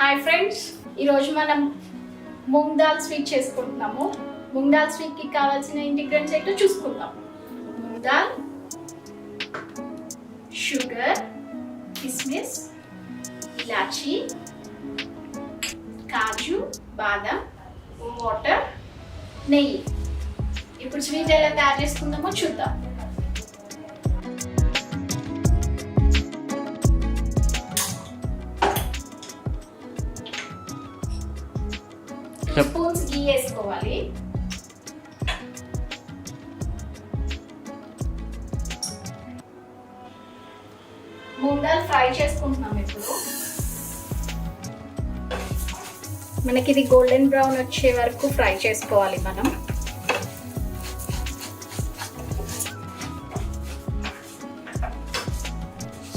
Hi friends, ఈరోజు మనం moong dal sweet చేసుకుంటున్నాము. మూంగ్ దాల్ స్వీట్కి కావాల్సిన ఇంగ్రీడియంట్స్ ఏంటో చూసుకుందాం. మూంగ్ దాల్, షుగర్, కిస్మిస్, ఇలాచీ, కాజు, బాదం, వాటర్, నెయ్యి. ఇప్పుడు స్వీట్ ఎలా తయారు చేసుకుందామో చూద్దాం. స్పూన్స్ గీ వేసుకోవాలి. మూంగ్ దాల్ ఫ్రై చేసుకుంటున్నాం. ఇప్పుడు మనకి ఇది గోల్డెన్ బ్రౌన్ వచ్చే వరకు ఫ్రై చేసుకోవాలి మనం.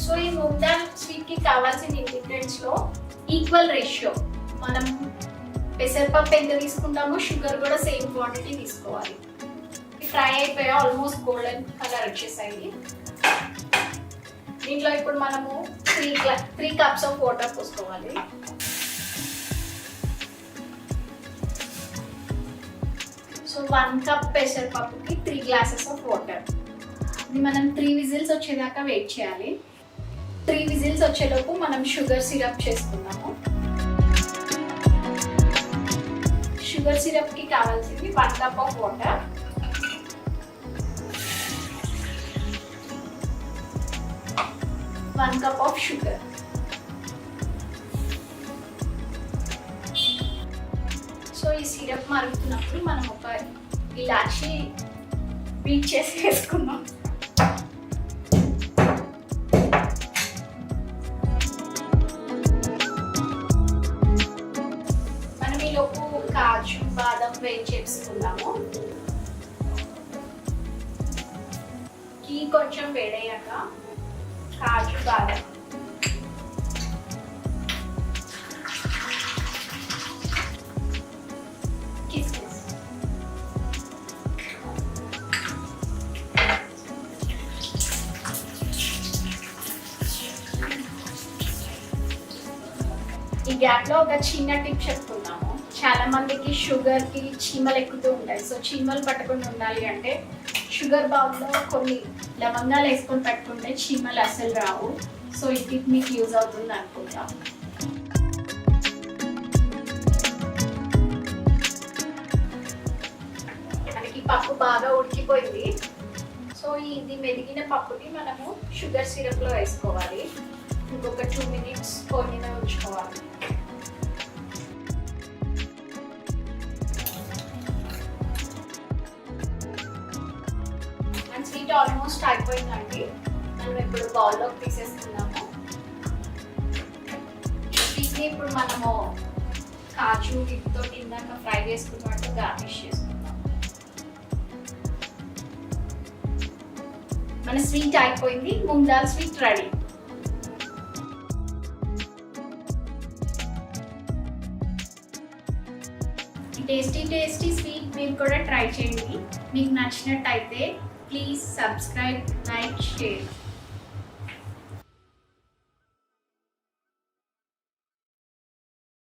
సో ఈ మూంగ్ దాల్ స్వీట్ కి కావాల్సిన ఇంగ్రీడియంట్స్ లో ఈక్వల్ రేషియో, మనం పెసరపప్పు ఎంత తీసుకుంటామో షుగర్ కూడా సేమ్ క్వాంటిటీ తీసుకోవాలి. ఫ్రై అయిపోయి ఆల్మోస్ట్ గోల్డెన్ కలర్ వచ్చేసాయి. దీంట్లో ఇప్పుడు మనము 3 కప్స్ ఆఫ్ వాటర్ పోసుకోవాలి. సో 1 కప్ పెసరపప్పుకి 3 గ్లాసెస్ ఆఫ్ వాటర్. ఇది మనం 3 విజిల్స్ వచ్చేదాకా వెయిట్ చేయాలి. 3 విజిల్స్ వచ్చేలోపు మనం షుగర్ సిరప్ చేసుకుందాము. షుగర్ సిరప్ కి కావాల్సింది 1 cup of water, 1 cup of sugar. So ఈ సిరప్ మరుగుతున్నప్పుడు మనం ఒక ఇలాచి బీట్ చేసి వేసుకుందాం. మనం ఈలోపు కాజు, బాదం వేడి చేసుకుందాము. గీ కొంచెం వేడయ్యాక కాజు, బాదం, కిస్మిస్, ఈ గ్యాప్ లో ఒక చిన్న టిప్ చెప్తున్నాము. చాలా మందికి షుగర్ కి చీమలు ఎక్కుతూ ఉంటాయి. సో చీమలు పట్టకుండా ఉండాలి అంటే షుగర్ బౌల్లో కొన్ని లవంగాలు వేసుకొని పెట్టుకుంటే చీమలు అసలు రావు. సో ఈ టిప్ మీకు యూజ్ అవుతుంది అనుకుంటా. మనకి పప్పు బాగా ఉడికిపోయింది. సో ఇది మెదిగిన పప్పుని మనము షుగర్ సిరప్లో వేసుకోవాలి. ఇంకొక 2 మినిట్స్ పొయ్యి మీద ఉంచుకోవాలి. స్వీట్ ఆల్మోస్ట్ అయిపోయిందండి. మనం ఇప్పుడు బౌల్లోకి తీసేసుకున్నాము. స్వీట్ని ఇప్పుడు మనము కాజు వీటితో ఇందాక ఫ్రై చేసుకున్నట్టు గార్నిష్ చేసుకుందాం. మన స్వీట్ అయిపోయింది. Moong dal sweet ready. Tasty sweet మీరు కూడా ట్రై చేయండి. మీకు నచ్చినట్టయితే ప్లీజ్ subscribe, like, share.